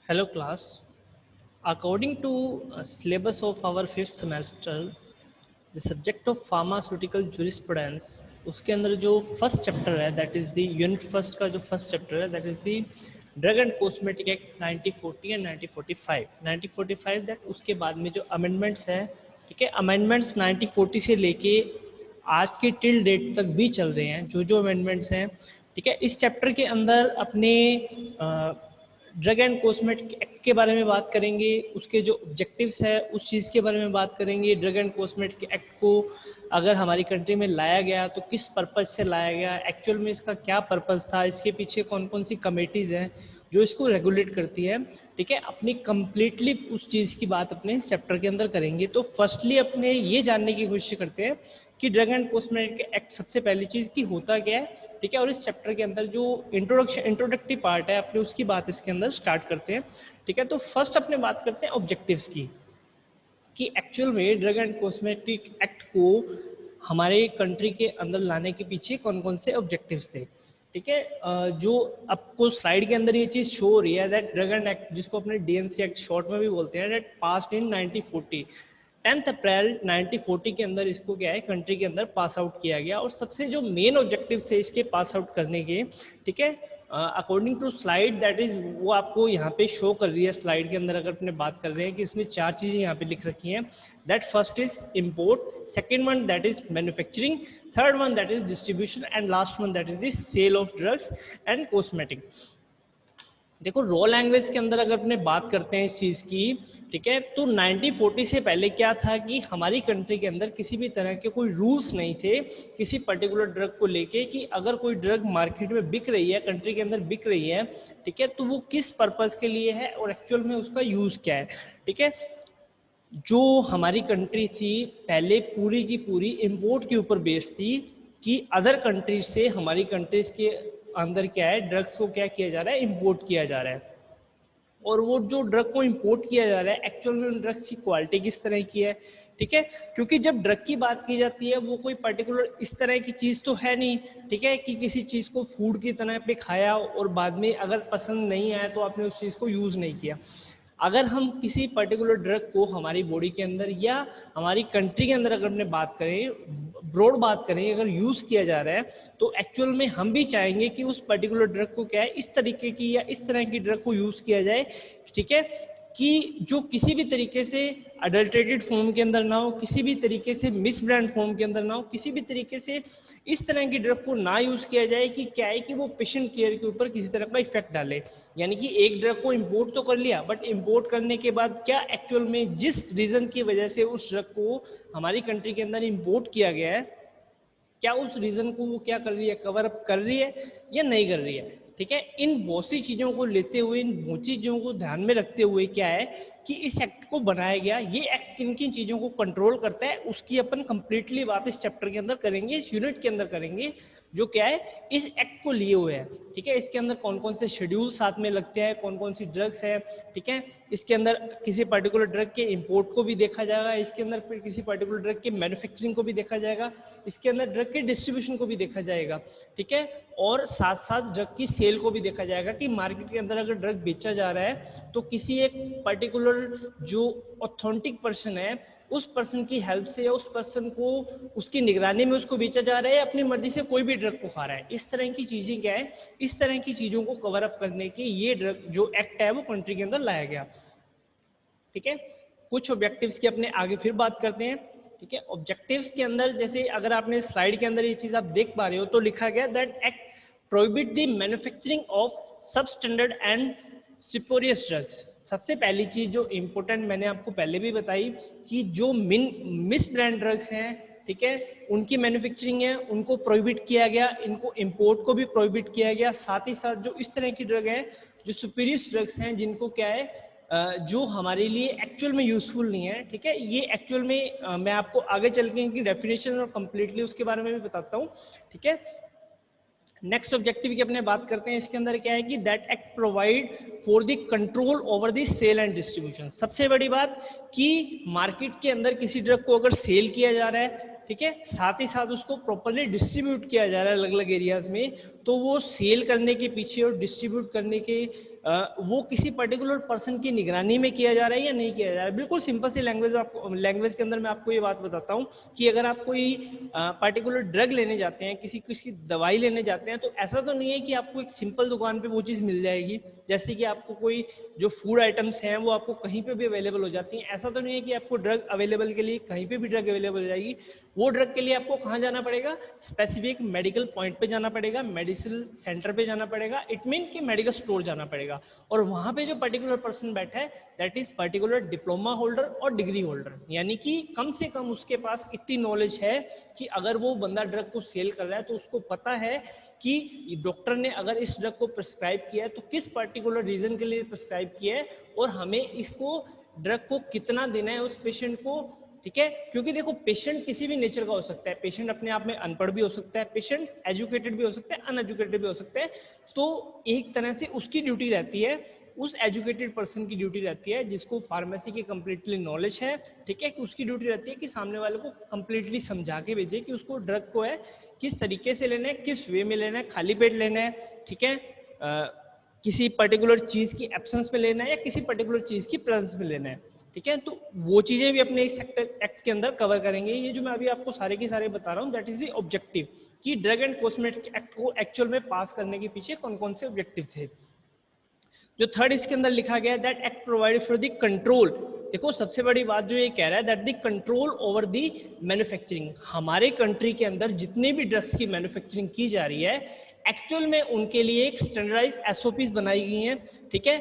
Hello class. According to syllabus of our fifth semester, the subject of pharmaceutical jurisprudence, उसके अंदर जो first chapter है that is the unit first का जो first chapter है that is the drug and cosmetic act 1940 and 1945 that उसके बाद में जो अमेंडमेंट्स है, ठीक है, अमेंडमेंट्स 1940 से लेके आज के टिल डेट तक भी चल रहे हैं जो जो अमेंडमेंट्स हैं, ठीक है। इस चैप्टर के अंदर अपने ड्रग एंड कॉस्मेटिक एक्ट के बारे में बात करेंगे, उसके जो ऑब्जेक्टिव्स है उस चीज़ के बारे में बात करेंगे। ड्रग एंड कॉस्मेटिक एक्ट को अगर हमारी कंट्री में लाया गया तो किस पर्पज़ से लाया गया, एक्चुअल में इसका क्या पर्पज़ था, इसके पीछे कौन कौन सी कमेटीज़ हैं जो इसको रेगुलेट करती है, ठीक है। अपनी कंप्लीटली उस चीज़ की बात अपने इस चैप्टर के अंदर करेंगे। तो फर्स्टली अपने ये जानने की कोशिश करते हैं कि ड्रग एंड कॉस्मेटिक एक्ट सबसे पहली चीज़ की होता क्या है, ठीक है। और इस चैप्टर के अंदर जो इंट्रोडक्टरी पार्ट है अपने उसकी बात इसके अंदर स्टार्ट करते हैं, ठीक है। तो फर्स्ट अपने बात करते हैं ऑब्जेक्टिव्स की कि एक्चुअल में ड्रग एंड कॉस्मेटिक एक्ट को हमारे कंट्री के अंदर लाने के पीछे कौन कौन से ऑब्जेक्टिव्स थे, ठीक है। जो आपको स्लाइड के अंदर ये चीज़ शो हो रही है दैट ड्रग एंड एक्ट, जिसको अपने डीएनसी एक्ट शॉर्ट में भी बोलते हैं, दैट पास्ड इन 1940, 10 अप्रैल 1940 के अंदर इसको क्या है कंट्री के अंदर पास आउट किया गया। और सबसे जो मेन ऑब्जेक्टिव थे इसके पास आउट करने के, ठीक है, according to slide that is वो आपको यहाँ पे शो कर रही है स्लाइड के अंदर। अगर अपने बात कर रहे हैं कि इसमें चार चीज़ें यहाँ पे लिख रखी हैं, that first is import, second one that is manufacturing, third one that is distribution and last one that is the sale of drugs and cosmetic. देखो रॉ लैंग्वेज के अंदर अगर अपने बात करते हैं इस चीज़ की, ठीक है, तो 1940 से पहले क्या था कि हमारी कंट्री के अंदर किसी भी तरह के कोई रूल्स नहीं थे किसी पर्टिकुलर ड्रग को लेके कि अगर कोई ड्रग मार्केट में बिक रही है, कंट्री के अंदर बिक रही है, ठीक है, तो वो किस पर्पज़ के लिए है और एक्चुअल में उसका यूज़ क्या है, ठीक है। जो हमारी कंट्री थी पहले पूरी की पूरी इम्पोर्ट के ऊपर बेस्ड थी कि अदर कंट्रीज से हमारी कंट्रीज के अंदर क्या है ड्रग्स को क्या किया जा रहा है, इंपोर्ट किया जा रहा है। और वो जो ड्रग को इंपोर्ट किया जा रहा है एक्चुअल में उन ड्रग्स की क्वालिटी किस तरह की है, ठीक है। क्योंकि जब ड्रग की बात की जाती है वो कोई पर्टिकुलर इस तरह की चीज़ तो है नहीं, ठीक है, कि किसी चीज़ को फूड की तरह पे खाया और बाद में अगर पसंद नहीं आया तो आपने उस चीज़ को यूज़ नहीं किया। अगर हम किसी पर्टिकुलर ड्रग को हमारी बॉडी के अंदर या हमारी कंट्री के अंदर अगर हमने बात करें, ब्रॉड बात करें, अगर यूज़ किया जा रहा है तो एक्चुअल में हम भी चाहेंगे कि उस पर्टिकुलर ड्रग को क्या है इस तरीके की या इस तरह की ड्रग को यूज़ किया जाए, ठीक है, कि जो किसी भी तरीके से अडल्ट्रेटेड फॉर्म के अंदर ना हो, किसी भी तरीके से मिस ब्रांड फॉर्म के अंदर ना हो, किसी भी तरीके से इस तरह की ड्रग को ना यूज़ किया जाए कि क्या है कि वो पेशेंट केयर के ऊपर किसी तरह का इफेक्ट डाले। यानी कि एक ड्रग को इंपोर्ट तो कर लिया बट इंपोर्ट करने के बाद क्या एक्चुअल में जिस रीज़न की वजह से उस ड्रग को हमारी कंट्री के अंदर इंपोर्ट किया गया है, क्या उस रीज़न को वो क्या कर रही है, कवर अप कर रही है या नहीं कर रही है, ठीक है। इन बहुत सी चीज़ों को लेते हुए, इन बहुत चीज़ों को ध्यान में रखते हुए क्या है कि इस एक्ट को बनाया गया, ये एक्ट किन किन चीज़ों को कंट्रोल करता है उसकी अपन कंप्लीटली बात इस चैप्टर के अंदर करेंगे, इस यूनिट के अंदर करेंगे जो क्या है इस एक्ट को लिए हुए है, ठीक है। इसके अंदर कौन कौन से शेड्यूल साथ में लगते हैं, कौन कौन सी ड्रग्स है, ठीक है। इसके अंदर किसी पर्टिकुलर ड्रग के इंपोर्ट को भी देखा जाएगा, इसके अंदर फिर किसी पर्टिकुलर ड्रग के मैन्युफैक्चरिंग को भी देखा जाएगा, इसके अंदर ड्रग के डिस्ट्रीब्यूशन को भी देखा जाएगा, ठीक है। और साथ साथ ड्रग की सेल को भी देखा जाएगा कि मार्केट के अंदर अगर ड्रग बेचा जा रहा है तो किसी एक पर्टिकुलर जो ऑथेंटिक पर्सन है उस पर्सन की हेल्प से या उस पर्सन को उसकी निगरानी में उसको बेचा जा रहा है या अपनी मर्जी से कोई भी ड्रग को खा रहा है। इस तरह की चीज़ें क्या है, इस तरह की चीज़ों को कवर अप करने के ये ड्रग जो एक्ट है वो कंट्री के अंदर लाया गया, ठीक है। कुछ ऑब्जेक्टिव्स की अपने आगे फिर बात करते हैं, ठीक है। ऑब्जेक्टिव्स के अंदर जैसे अगर आपने स्लाइड के अंदर ये चीज़ आप देख पा रहे हो तो लिखा गया that act prohibit the manufacturing of substandard and spurious drugs. सबसे पहली चीज़ जो इम्पोर्टेंट मैंने आपको पहले भी बताई कि जो मिस ब्रांड ड्रग्स हैं, ठीक है, उनकी मैन्युफैक्चरिंग है उनको प्रोहिबिट किया गया, इनको इंपोर्ट को भी प्रोहिबिट किया गया। साथ ही साथ जो इस तरह की ड्रग है जो सुपीरियस ड्रग्स हैं जिनको क्या है जो हमारे लिए एक्चुअल में यूजफुल नहीं है, ठीक है, ये एक्चुअल में मैं आपको आगे चल के इनकी डेफिनेशन और कंप्लीटली उसके बारे में भी बताता हूँ, ठीक है। नेक्स्ट ऑब्जेक्टिव की अपने बात करते हैं, इसके अंदर क्या है कि that act provide for the control over the sale and distribution. सबसे बड़ी बात कि मार्केट के अंदर किसी ड्रग को अगर सेल किया जा रहा है, ठीक है, साथ ही साथ उसको प्रॉपर्ली डिस्ट्रीब्यूट किया जा रहा है अलग अलग एरियाज में, तो वो सेल करने के पीछे और डिस्ट्रीब्यूट करने के वो किसी पर्टिकुलर पर्सन की निगरानी में किया जा रहा है या नहीं किया जा रहा है। बिल्कुल सिंपल सी लैंग्वेज के अंदर मैं आपको ये बात बताता हूँ कि अगर आप कोई पर्टिकुलर ड्रग लेने जाते हैं, किसी किसी दवाई लेने जाते हैं, तो ऐसा तो नहीं है कि आपको एक सिंपल दुकान पे वो चीज़ मिल जाएगी। जैसे कि आपको कोई जो फूड आइटम्स हैं वो आपको कहीं पे भी अवेलेबल हो जाती हैं। ऐसा तो नहीं है कि आपको ड्रग अवेलेबल के लिए कहीं पे भी ड्रग अवेलेबल हो जाएगी। वो ड्रग के लिए आपको कहाँ जाना पड़ेगा, स्पेसिफिक मेडिकल पॉइंट पे जाना पड़ेगा, मेडिसिन सेंटर पे जाना पड़ेगा, इट मीन कि मेडिकल स्टोर जाना पड़ेगा। और वहाँ पे जो पर्टिकुलर पर्सन बैठा है that is particular diploma holder और डिग्री होल्डर, यानी कि कम से कम उसके पास इतनी नॉलेज है कि अगर वो बंदा ड्रग को सेल कर रहा है तो उसको पता है कि डॉक्टर ने अगर इस ड्रग को प्रिस्क्राइब किया है तो किस पर्टिकुलर रीजन के लिए प्रिस्क्राइब किया है और हमें इसको ड्रग को कितना देना है उस पेशेंट को। ठीक है, क्योंकि देखो पेशेंट किसी भी नेचर का हो सकता है, पेशेंट अपने आप में अनपढ़ भी हो सकता है, पेशेंट एजुकेटेड भी हो सकता है, अनएजुकेटेड भी हो सकता है। तो एक तरह से उसकी ड्यूटी रहती है, उस एजुकेटेड पर्सन की ड्यूटी रहती है जिसको फार्मेसी की कंप्लीटली नॉलेज है, ठीक है, कि उसकी ड्यूटी रहती है कि सामने वाले को कंप्लीटली समझा के भेजे कि उसको ड्रग को है किस तरीके से लेना है, किस वे में लेना है, खाली पेट लेना है, ठीक है, किसी पर्टिकुलर चीज़ की एब्सेंस में लेना है या किसी पर्टिकुलर चीज़ की प्रेजेंस में लेना है। ठीक है, तो वो चीज़ें भी अपने सेक्टर एक्ट के अंदर कवर करेंगे। ये जो मैं अभी आपको सारे के सारे बता रहा हूँ दैट इज द ऑब्जेक्टिव कि ड्रग एंड कॉस्मेटिक एक्ट को एक्चुअल में पास करने के पीछे कौन कौन से ऑब्जेक्टिव थे। जो थर्ड इसके अंदर लिखा गया that act provide for the control. देखो सबसे बड़ी बात जो ये कह रहा है that the control over the manufacturing. हमारे कंट्री के अंदर जितने भी ड्रग्स की मैन्युफैक्चरिंग की जा रही है एक्चुअल में उनके लिए एक स्टैंडर्डाइज एसओपीज बनाई गई हैं। ठीक है,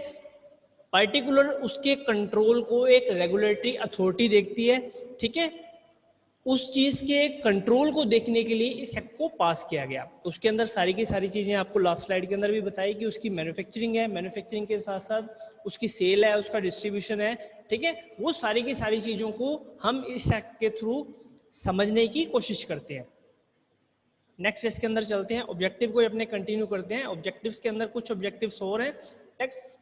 पर्टिकुलर उसके कंट्रोल को एक रेगुलेटरी अथॉरिटी देखती है। ठीक है, उस चीज के कंट्रोल को देखने के लिए इस एक्ट को पास किया गया। उसके अंदर सारी की सारी चीजें आपको लास्ट स्लाइड के अंदर भी बताई कि उसकी मैन्युफैक्चरिंग है, मैन्युफैक्चरिंग के साथ साथ उसकी सेल है, उसका डिस्ट्रीब्यूशन है। ठीक है, वो सारी की सारी चीजों को हम इस एक्ट के थ्रू समझने की कोशिश करते हैं। नेक्स्ट इसके अंदर चलते हैं, ऑब्जेक्टिव को अपने कंटिन्यू करते हैं। ऑब्जेक्टिव्स के अंदर कुछ ऑब्जेक्टिव्स और हैं। Text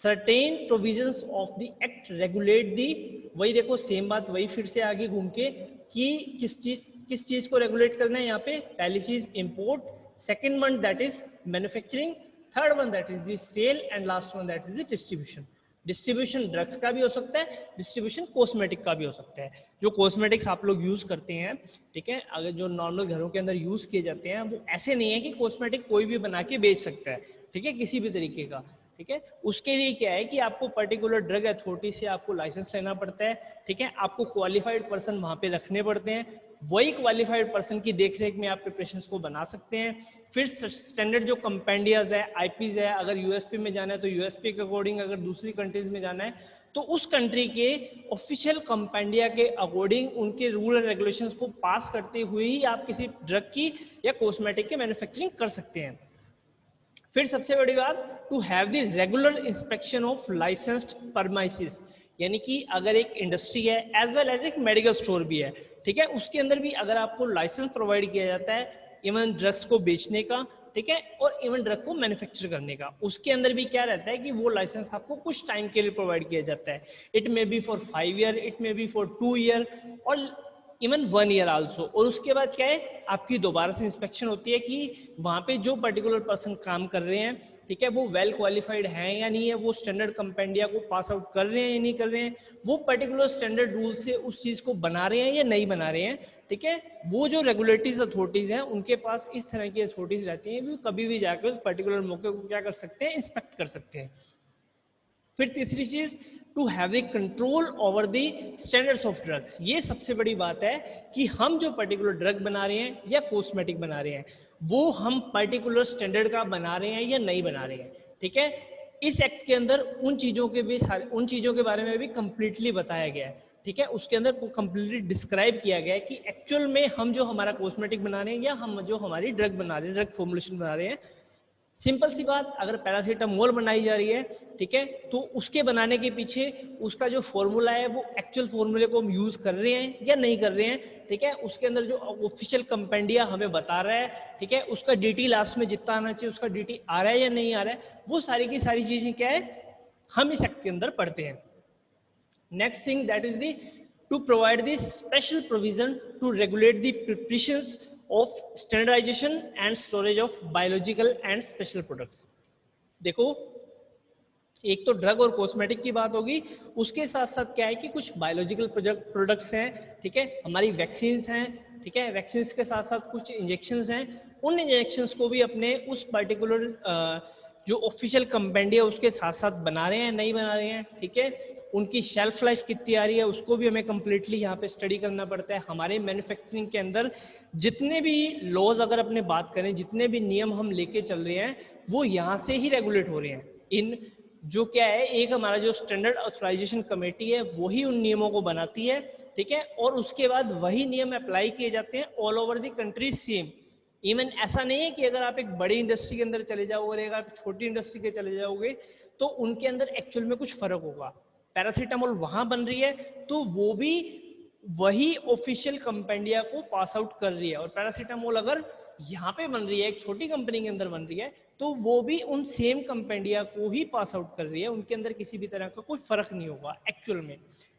certain provisions of the act regulate the, वही देखो सेम बात वही फिर से आगे घूम के कि किस चीज को रेगुलेट करना है यहाँ पे। पहली चीज import, second one that is manufacturing, third one that is the sale and last one that is the distribution. Distribution drugs का भी हो सकता है, डिस्ट्रीब्यूशन कॉस्मेटिक का भी हो सकता है। जो कॉस्मेटिक्स आप लोग यूज करते हैं, ठीक है, अगर जो नॉर्मल घरों के अंदर यूज किए जाते हैं वो ऐसे नहीं है कि कॉस्मेटिक कोई भी बना के बेच सकता है। ठीक है, किसी भी तरीके का। ठीक है, उसके लिए क्या है कि आपको पर्टिकुलर ड्रग अथॉरिटी से आपको लाइसेंस लेना पड़ता है। ठीक है, आपको क्वालिफाइड पर्सन वहां पे रखने पड़ते हैं, वही क्वालिफाइड पर्सन की देखरेख में आप प्रिपरेशंस को बना सकते हैं। फिर स्टैंडर्ड जो कंपेंडियाज है, आईपीज है, अगर यूएसपी में जाना है तो यूएसपी के अकॉर्डिंग, अगर दूसरी कंट्रीज में जाना है तो उस कंट्री के ऑफिशियल कंपेंडिया के अकॉर्डिंग उनके रूल एंड रेगुलेशंस को पास करते हुए ही आप किसी ड्रग की या कॉस्मेटिक की मैन्युफैक्चरिंग कर सकते हैं। फिर सबसे बड़ी बात, to have the regular inspection of licensed premises, यानी कि अगर एक इंडस्ट्री है एज वेल एज एक मेडिकल स्टोर भी है, ठीक है, उसके अंदर भी अगर आपको लाइसेंस प्रोवाइड किया जाता है इवन ड्रग्स को बेचने का, ठीक है, और इवन ड्रग को मैन्युफैक्चर करने का, उसके अंदर भी क्या रहता है कि वो लाइसेंस आपको कुछ टाइम के लिए प्रोवाइड किया जाता है। It may be for 5 year, it may be for 2 year और इवन 1 ईयर आल्सो। और उसके बाद क्या है, आपकी दोबारा से इंस्पेक्शन होती है कि वहां पे जो पर्टिकुलर पर्सन काम कर रहे हैं, ठीक है, वो वेल क्वालिफाइड है या नहीं है, वो स्टैंडर्ड कंपेंडिया को पास आउट कर रहे हैं या नहीं कर रहे हैं, वो पर्टिकुलर स्टैंडर्ड रूल से उस चीज को बना रहे हैं या नहीं बना रहे हैं। ठीक है, वो जो रेगुलेटरीज अथॉरिटीज हैं उनके पास इस तरह की अथॉरिटीज रहती हैं, वो कभी भी जाकर उस पर्टिकुलर मौके को क्या कर सकते हैं, इंस्पेक्ट कर सकते हैं। फिर तीसरी चीज, to have a control over the standards of drugs. ये सबसे बड़ी बात है कि हम जो पर्टिकुलर ड्रग बना रहे हैं या कॉस्मेटिक बना रहे हैं वो हम पर्टिकुलर स्टैंडर्ड का बना रहे हैं या नहीं बना रहे हैं। ठीक है, इस एक्ट के अंदर उन चीजों के बारे में भी कंप्लीटली बताया गया है। ठीक है, उसके अंदर कंप्लीटली डिस्क्राइब किया गया है कि एक्चुअल में हम जो हमारा कॉस्मेटिक बना रहे हैं या हम जो हमारी ड्रग बना रहे हैं, ड्रग फॉर्मुलेशन बना रहे हैं। सिंपल सी बात, अगर पैरासीटामोल बनाई जा रही है, ठीक है, तो उसके बनाने के पीछे उसका जो फॉर्मूला है वो एक्चुअल फॉर्मूले को हम यूज कर रहे हैं या नहीं कर रहे हैं। ठीक है, उसके अंदर जो ऑफिशियल कंपेंडिया हमें बता रहा है, ठीक है, उसका डीटी लास्ट में जितना आना चाहिए उसका डीटी आ रहा है या नहीं आ रहा है, वो सारी की सारी चीजें क्या है हम इस एक्ट के अंदर पढ़ते हैं। Next thing that is the to provide the special provision to regulate the preparations of standardisation and storage of biological and special products. देखो, एक तो ड्रग और कॉस्मेटिक की बात होगी, उसके साथ साथ क्या है कि कुछ बायोलॉजिकल प्रोडक्ट्स हैं, ठीक है, हमारी वैक्सीन्स हैं, ठीक है, वैक्सीन्स के साथ साथ कुछ इंजेक्शंस हैं, उन इंजेक्शंस को भी अपने उस पर्टिकुलर जो ऑफिशियल कंपेंडिया उसके साथ साथ बना रहे हैं, नहीं बना रहे हैं, ठीक है, उनकी शेल्फ लाइफ कितनी आ रही है उसको भी हमें कंप्लीटली यहाँ पे स्टडी करना पड़ता है। हमारे मैन्युफैक्चरिंग के अंदर जितने भी लॉज अगर अपने बात करें, जितने भी नियम हम लेके चल रहे हैं, वो यहाँ से ही रेगुलेट हो रहे हैं। इन जो क्या है, एक हमारा जो स्टैंडर्ड ऑथराइजेशन कमेटी है वही उन नियमों को बनाती है, ठीक है, और उसके बाद वही नियम अप्लाई किए जाते हैं all over the country same. Even ऐसा नहीं है कि अगर आप एक बड़ी इंडस्ट्री के अंदर चले जाओगे, अगर आप छोटी इंडस्ट्री के चले जाओगे तो उनके अंदर एक्चुअल में कुछ फर्क होगा। पैरासीटामोल वहां बन रही है तो वो भी वही ऑफिशियल कंपेंडिया को पास आउट कर रही है, और पैरासीटामोल अगर यहाँ पे बन रही है, एक छोटी कंपनी के अंदर बन रही है, तो वो भी उन सेम कंपेंडिया को ही पास आउट कर रही है, उनके अंदर किसी भी तरह का कोई फर्क नहीं होगा एक्चुअल में,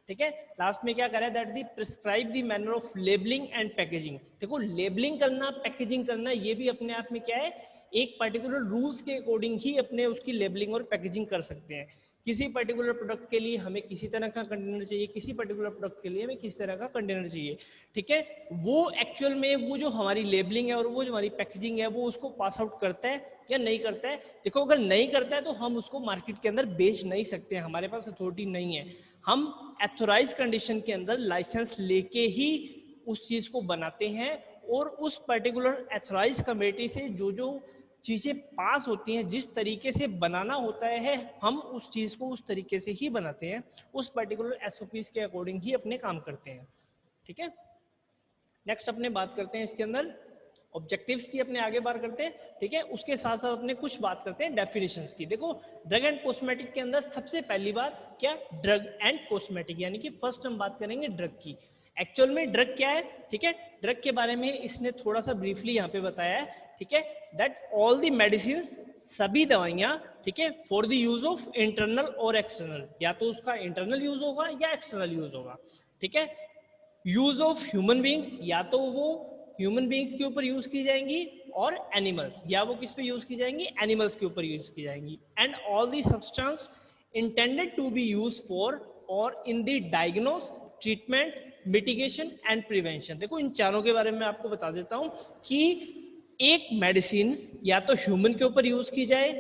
ठीक है। लास्ट में क्या करें, that the prescribe the manner of labelling and packaging. देखो, लेबलिंग करना, पैकेजिंग करना, ये भी अपने आप में क्या है, एक पर्टिकुलर रूल्स के अकॉर्डिंग ही अपने उसकी लेबलिंग और पैकेजिंग कर सकते हैं। किसी पर्टिकुलर प्रोडक्ट के लिए हमें किसी तरह का कंटेनर चाहिए, किसी पर्टिकुलर प्रोडक्ट के लिए हमें किसी तरह का कंटेनर चाहिए, ठीक है। वो एक्चुअल में वो जो हमारी लेबलिंग है और वो जो हमारी पैकेजिंग है वो उसको पास आउट करता है या नहीं करता है। देखो, अगर नहीं करता है तो हम उसको मार्केट के अंदर बेच नहीं सकते, हमारे पास अथॉरिटी नहीं है। हम एथोराइज कंडीशन के अंदर लाइसेंस लेके ही उस चीज को बनाते हैं, और उस पर्टिकुलर एथोराइज कमेटी से जो जो चीजें पास होती हैं, जिस तरीके से बनाना होता है, हम उस चीज को उस तरीके से ही बनाते हैं, उस पर्टिकुलर एसओपीज के अकॉर्डिंग ही अपने काम करते हैं, ठीक है। नेक्स्ट अपने बात करते हैं इसके अंदर ऑब्जेक्टिव्स की, अपने आगे बात करते हैं, ठीक है। उसके साथ साथ अपने कुछ बात करते हैं डेफिनेशंस की। देखो, ड्रग एंड कॉस्मेटिक के अंदर सबसे पहली बात क्या, ड्रग एंड कॉस्मेटिक, यानी कि फर्स्ट हम बात करेंगे ड्रग की। एक्चुअल में ड्रग क्या है, ठीक है, ड्रग के बारे में इसने थोड़ा सा ब्रीफली यहाँ पे बताया है, ठीक है, दैट ऑल दी मेडिसिन, सभी दवाइयाँ, ठीक है, for the use of internal और एक्सटर्नल, या तो उसका इंटरनल यूज होगा या एक्सटर्नल यूज होगा, ठीक है। यूज ऑफ ह्यूमन बींग्स, या तो वो ह्यूमन बींग्स के ऊपर यूज की जाएंगी, और एनिमल्स, या वो किस पे यूज की जाएंगी, एनिमल्स के ऊपर यूज की जाएंगी। And all the substance intended to be use for or in the diagnosis, treatment, mitigation and prevention. देखो, इन चारों के बारे में आपको बता देता हूं कि एक मेडिसिन या तो ह्यूमन के ऊपर यूज की जाए,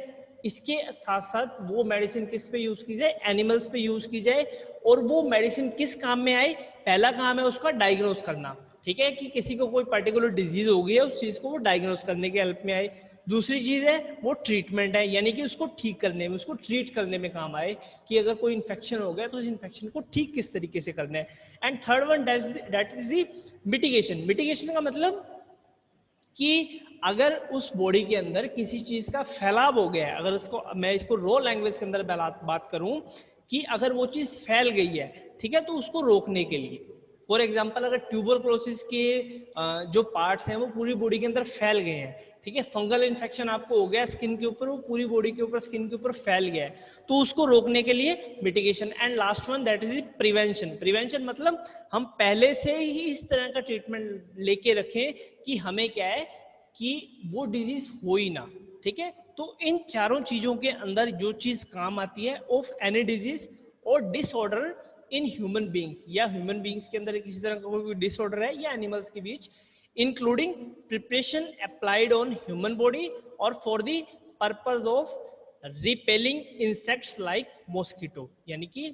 इसके साथ साथ वो मेडिसिन किस पे यूज की जाए, एनिमल्स पे यूज की जाए, और वो मेडिसिन किस काम में आए, पहला काम है उसका डायग्नोस करना, ठीक है, कि किसी को कोई पर्टिकुलर डिजीज हो गई है, उस चीज को वो डायग्नोस करने के हेल्प में आए। दूसरी चीज है वो ट्रीटमेंट है, यानी कि उसको ठीक करने में, उसको ट्रीट करने में काम आए, कि अगर कोई इन्फेक्शन हो गया तो उस इन्फेक्शन को ठीक किस तरीके से करना है। And third one, that is the mitigation. Mitigation का मतलब कि अगर उस बॉडी के अंदर किसी चीज का फैलाव हो गया है, अगर उसको मैं इसको रॉ लैंग्वेज के अंदर बात करूं कि अगर वो चीज फैल गई है, ठीक है, तो उसको रोकने के लिए, फॉर एग्जांपल अगर ट्यूबरक्लोसिस के जो पार्ट्स हैं वो पूरी बॉडी के अंदर फैल गए हैं, ठीक है, फंगल इन्फेक्शन आपको हो गया स्किन के ऊपर, वो पूरी बॉडी के ऊपर, स्किन के ऊपर फैल गया है, तो उसको रोकने के लिए mitigation. And last one, that is prevention. Prevention मतलब हम पहले से ही इस तरह का ट्रीटमेंट लेके रखें कि हमें क्या है कि वो डिजीज हो ही ना, ठीक है। तो इन चारों चीजों के अंदर जो चीज काम आती है, of any disease or disorder in human beings, या ह्यूमन बींग्स के अंदर किसी तरह का कोई डिसऑर्डर है या एनिमल्स के बीच, including preparation applied on human body और for the purpose of repelling insects like mosquito, यानी कि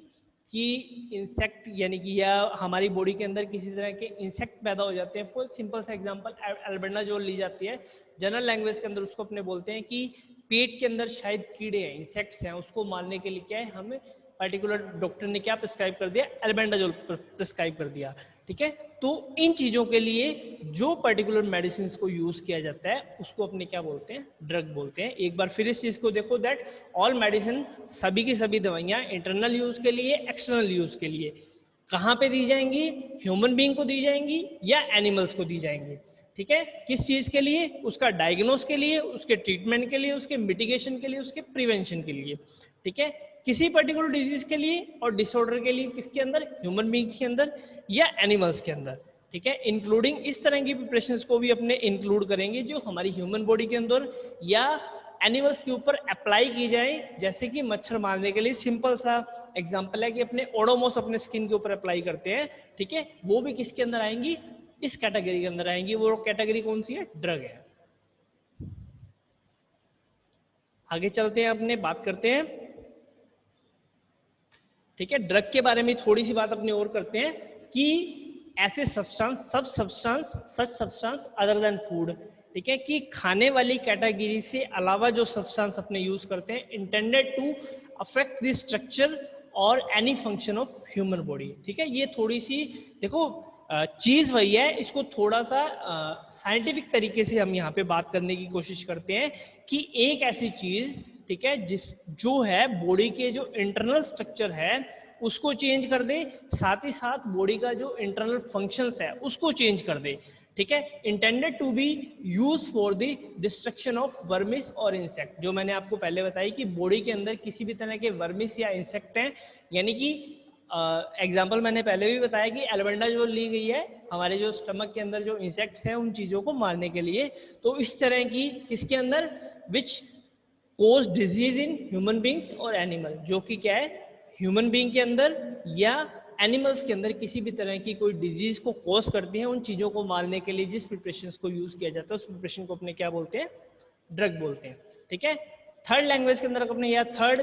इंसेक्ट, यानी कि या हमारी बॉडी के अंदर किसी तरह के इंसेक्ट पैदा हो जाते हैं। फॉर सिंपल सा एग्जांपल, एल्बेंडाजोल ली जाती है, जनरल लैंग्वेज के अंदर उसको अपने बोलते हैं कि पेट के अंदर शायद कीड़े हैं, इंसेक्ट्स हैं, उसको मारने के लिए क्या है, हमें पर्टिकुलर डॉक्टर ने क्या प्रिस्क्राइब कर दिया, एल्बेंडाजोल प्रिस्क्राइब कर दिया, ठीक है। तो इन चीजों के लिए जो पर्टिकुलर मेडिसिन को यूज किया जाता है उसको अपने क्या बोलते हैं, ड्रग बोलते हैं। एक बार फिर इस चीज को देखो, दैट ऑल मेडिसिन, सभी की सभी दवाइयां इंटरनल यूज के लिए, एक्सटर्नल यूज के लिए कहाँ पे दी जाएंगी, ह्यूमन बीइंग को दी जाएंगी या एनिमल्स को दी जाएंगी, ठीक है। किस चीज के लिए, उसका डायग्नोस के लिए, उसके ट्रीटमेंट के लिए, उसके मिटिगेशन के लिए, उसके प्रिवेंशन के लिए, ठीक है। किसी पर्टिकुलर डिजीज के लिए और डिसऑर्डर के लिए किसके अंदर, ह्यूमन बींग्स के अंदर या एनिमल्स के अंदर। ठीक है, इंक्लूडिंग इस तरह की प्रिपरेशंस को भी अपने इंक्लूड करेंगे जो हमारी ह्यूमन बॉडी के अंदर या एनिमल्स के ऊपर अप्लाई की जाए, जैसे कि मच्छर मारने के लिए सिंपल सा एग्जांपल है कि अपने ओडोमॉस अपने स्किन के ऊपर अप्लाई करते हैं, ठीक है, वो भी किसके अंदर आएंगी, इस कैटेगरी के अंदर आएंगी। वो कैटेगरी कौन सी है, ड्रग है। आगे चलते हैं, अपने बात करते हैं, ठीक है, ड्रग के बारे में थोड़ी सी बात अपने और करते हैं कि ऐसे सब्सटेंस, सच सब्सटेंस अदर देन फूड, ठीक है, कि खाने वाली कैटेगरी से अलावा जो सब्सटेंस अपने यूज करते हैं intended to affect the structure or any function of human body, ठीक है। ये थोड़ी सी देखो चीज वही है, इसको थोड़ा सा साइंटिफिक तरीके से हम यहाँ पे बात करने की कोशिश करते हैं कि एक ऐसी चीज, ठीक है, जो है बॉडी के जो इंटरनल स्ट्रक्चर है उसको चेंज कर दे, साथ ही साथ बॉडी का जो इंटरनल फंक्शंस है उसको चेंज कर दे, ठीक है, intended to be use for the destruction of vermin और इंसेक्ट। जो मैंने आपको पहले बताई कि बॉडी के अंदर किसी भी तरह के वर्मिस या इंसेक्ट हैं, यानी कि एग्जाम्पल मैंने पहले भी बताया कि एल्बेंडाजोल ली गई है हमारे जो स्टमक के अंदर जो इंसेक्ट्स हैं उन चीज़ों को मारने के लिए। तो इस तरह की किसके अंदर, विच कोज डिजीज इन ह्यूमन बींग्स और एनिमल, जो कि क्या है ह्यूमन बींग के अंदर या एनिमल्स के अंदर किसी भी तरह की कोई डिजीज को कॉज करती है, उन चीज़ों को मारने के लिए जिस प्रिपरेशन को यूज किया जाता है उस प्रिपरेशन को अपने क्या बोलते हैं, ड्रग बोलते हैं, ठीक है। थर्ड लैंग्वेज के अंदर अपने या थर्ड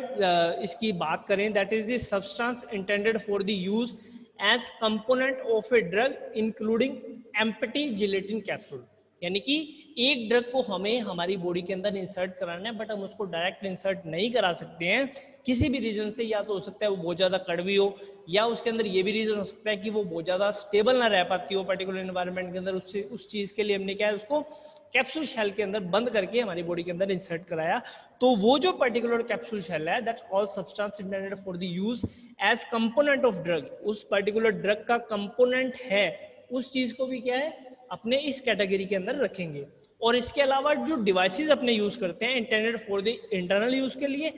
इसकी बात करें, that is the substance intended for the use as component of a drug including empty gelatin capsule, यानी कि एक ड्रग को हमें हमारी बॉडी के अंदर इंसर्ट कराना है, बट हम उसको डायरेक्ट इंसर्ट नहीं करा सकते हैं किसी भी रीजन से। या तो हो सकता है वो बहुत ज़्यादा कड़वी हो, या उसके अंदर ये भी रीजन हो सकता है कि वो बहुत ज़्यादा स्टेबल ना रह पाती हो पर्टिकुलर एनवायरनमेंट के अंदर। उससे उस चीज़ के लिए हमने क्या है उसको कैप्सूल शेल के अंदर बंद करके हमारी बॉडी के अंदर इंसर्ट कराया। तो वो जो पर्टिकुलर कैप्सूल शेल है, that all substance intended for the use as component of drug, उस पर्टिकुलर ड्रग का कंपोनेंट है, उस चीज को भी क्या है अपने इस कैटेगरी के अंदर रखेंगे। और इसके अलावा जो डिवाइसेस अपने यूज करते हैं intended for the internal use के लिए,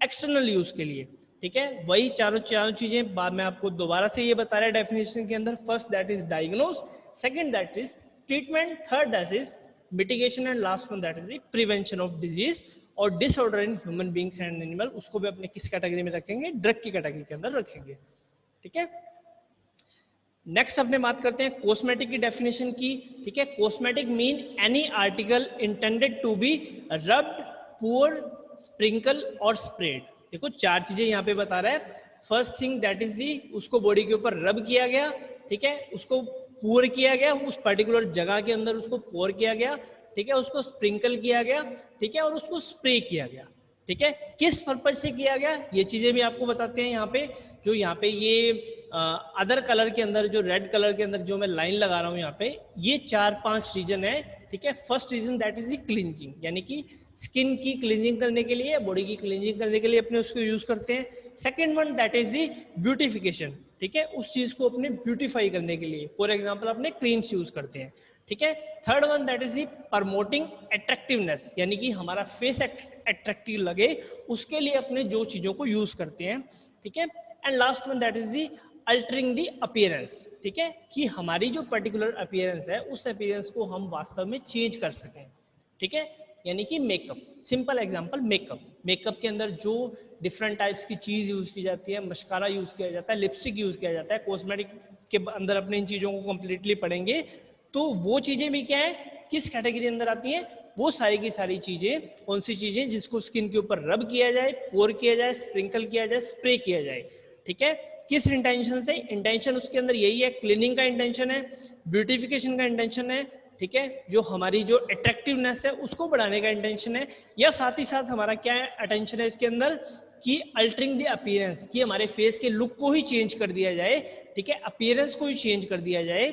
एक्सटर्नल यूज के लिए, ठीक है, वही चारों चीजें बाद में आपको दोबारा से ये बता रहा है डेफिनेशन के अंदर। First that is diagnose, second that is treatment, third that is mitigation and last one that is the prevention of disease or disorder in human beings and animal. उसको भी अपने किस कैटेगरी में रखेंगे, ड्रग की category के अंदर रखेंगे, ठीक है। नेक्स्ट अपने बात करते हैं कॉस्मेटिक की डेफिनेशन की, ठीक है। Cosmetic mean any article intended to be rubbed, pour, sprinkle और स्प्रेड। देखो चार चीजें यहाँ पे बता रहा है। First thing that is the, उसको बॉडी के ऊपर रब किया गया, ठीक है, उसको पोर किया गया, उस पर्टिकुलर जगह के अंदर उसको पोर किया गया, ठीक है, उसको स्प्रिंकल किया गया, ठीक है, और उसको स्प्रे किया गया, ठीक है। किस पर्पज से किया गया ये चीजें भी आपको बताते हैं यहाँ पे। जो यहाँ पे ये अदर कलर के अंदर, जो रेड कलर के अंदर जो मैं लाइन लगा रहा हूँ यहाँ पे, ये 4-5 रीजन है, ठीक है। First reason that is the cleansing, यानी कि स्किन की क्लींजिंग करने के लिए, बॉडी की क्लींजिंग करने के लिए अपने उसको यूज करते हैं। Second one that is the beautification, ठीक है, उस चीज को अपने ब्यूटिफाई करने के लिए, फॉर एग्जाम्पल अपने क्रीम्स यूज करते हैं, ठीक है। Third one that is the promoting attractiveness, यानी कि हमारा फेस अट्रैक्टिव लगे उसके लिए अपने जो चीजों को यूज करते हैं, ठीक है। And last one that is the altering the appearance, ठीक है, कि हमारी जो पर्टिकुलर अपीयरेंस है उस अपीयरेंस को हम वास्तव में चेंज कर सकें, ठीक है, यानी कि makeup. Simple example makeup, makeup के अंदर जो डिफरेंट टाइप्स की चीज यूज की जाती है, मस्कारा यूज किया जाता है, लिपस्टिक यूज किया जाता है, कॉस्मेटिक के अंदर अपने इन चीजों को कंप्लीटली पढ़ेंगे। तो वो चीजें भी क्या है, किस कैटेगरी अंदर आती है, वो सारी की सारी चीजें, कौन सी चीजें जिसको स्किन के ऊपर रब किया जाए, पोर किया जाए, स्प्रिंकल किया जाए, स्प्रे किया जाए, ठीक है। किस इंटेंशन से, इंटेंशन उसके अंदर यही है, क्लीनिंग का इंटेंशन है, ब्यूटिफिकेशन का इंटेंशन है, ठीक है, जो हमारी जो अट्रैक्टिवनेस है उसको बढ़ाने का इंटेंशन है, या साथ ही साथ हमारा क्या अटेंशन है इसके अंदर कि अल्टरिंग द अपीयरेंस, कि हमारे फेस के लुक को ही चेंज कर दिया जाए, ठीक है, अपीयरेंस को ही चेंज कर दिया जाए।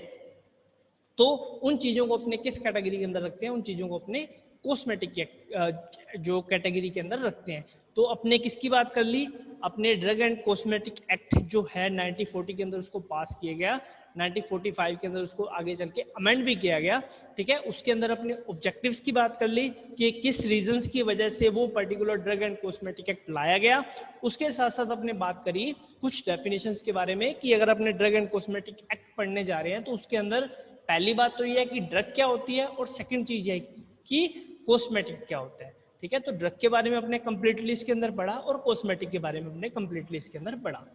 तो उन चीजों को अपने किस कैटेगरी के अंदर रखते हैं, उन चीजों को अपने कॉस्मेटिक के जो कैटेगरी के अंदर रखते हैं। तो अपने किसकी बात कर ली, अपने ड्रग एंड कॉस्मेटिक एक्ट जो है 1940 के अंदर उसको पास किया गया। 1945 के अंदर उसको आगे चल के अमेंड भी किया गया, ठीक है। उसके अंदर अपने ऑब्जेक्टिव्स की बात कर ली कि किस रीजंस की वजह से वो particular drug and cosmetic act लाया गया। उसके साथ साथ अपने बात करी कुछ डेफिनेशंस के बारे में कि अगर अपने ड्रग एंड कॉस्मेटिक एक्ट पढ़ने जा रहे हैं तो उसके अंदर पहली बात तो ये है कि ड्रग क्या होती है और सेकंड चीज है कि कॉस्मेटिक क्या होता है, ठीक है। तो ड्रग के बारे में अपने कंप्लीटली इसके अंदर पढ़ा और कॉस्मेटिक के बारे में अपने कंप्लीटली इसके अंदर पढ़ा।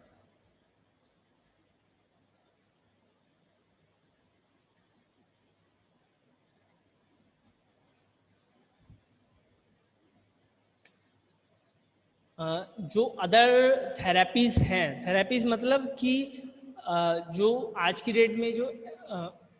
जो अदर थेरेपीज हैं, थेरेपीज मतलब कि जो आज की डेट में जो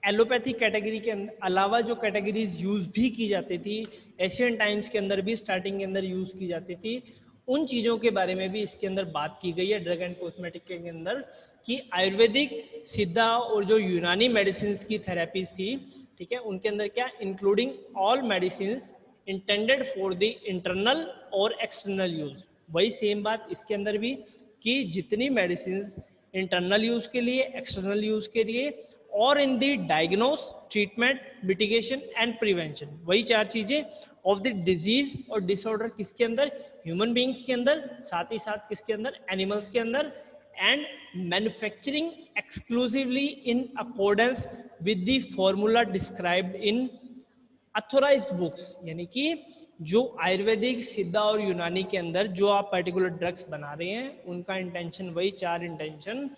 एलोपैथी कैटेगरी के अलावा जो कैटेगरीज यूज भी की जाती थी, एशियन टाइम्स के अंदर भी स्टार्टिंग के अंदर यूज की जाती थी, उन चीज़ों के बारे में भी इसके अंदर बात की गई है ड्रग एंड कॉस्मेटिक के अंदर कि आयुर्वेदिक, सिद्धा और जो यूनानी मेडिसिन की थेरेपीज थी, ठीक है, उनके अंदर क्या including all medicine intended for the internal और एक्सटर्नल यूज। वही सेम बात इसके अंदर भी कि जितनी मेडिसिन इंटरनल यूज के लिए, एक्सटर्नल यूज के लिए और in the diagnosis, treatment, mitigation and prevention, वही चार चीजें of the disease or disorder किसके अंदर, ह्यूमन बींग्स के अंदर, साथ ही साथ किसके अंदर, एनिमल्स के अंदर, and manufacturing exclusively in accordance with the formula described in authorised books. यानी कि जो आयुर्वेदिक, सिद्धा और यूनानी के अंदर जो आप पर्टिकुलर ड्रग्स बना रहे हैं उनका इंटेंशन वही चार इंटेंशन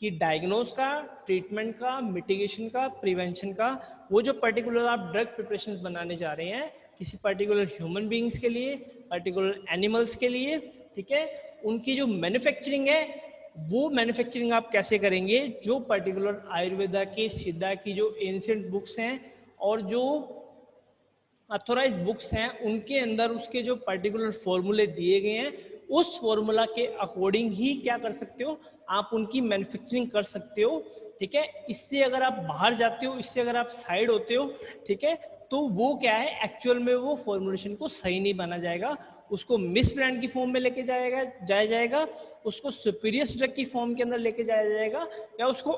कि डायग्नोस का, ट्रीटमेंट का, मिटिगेशन का, प्रिवेंशन का, वो जो पर्टिकुलर आप ड्रग प्रिपरेशन बनाने जा रहे हैं किसी पर्टिकुलर ह्यूमन बींग्स के लिए, पर्टिकुलर एनिमल्स के लिए, ठीक है, उनकी जो मैन्युफैक्चरिंग है वो मैन्युफैक्चरिंग आप कैसे करेंगे, जो पर्टिकुलर आयुर्वेदा के, सिद्धा की जो एंशिएंट बुक्स हैं और जो अथोराइज बुक्स हैं उनके अंदर उसके जो पर्टिकुलर फॉर्मूले दिए गए हैं उस फॉर्मूला के अकॉर्डिंग ही क्या कर सकते हो, आप उनकी मैन्युफैक्चरिंग कर सकते हो, ठीक है। इससे अगर आप बाहर जाते हो, इससे अगर आप साइड होते हो, ठीक है, तो वो क्या है, एक्चुअल में वो फॉर्मुलेशन को सही नहीं बना जाएगा, उसको मिस ब्रांड की फॉर्म में लेके जाया जाएगा, उसको सुपीरियर ड्रग की फॉर्म के अंदर लेके जाया जाएगा, या उसको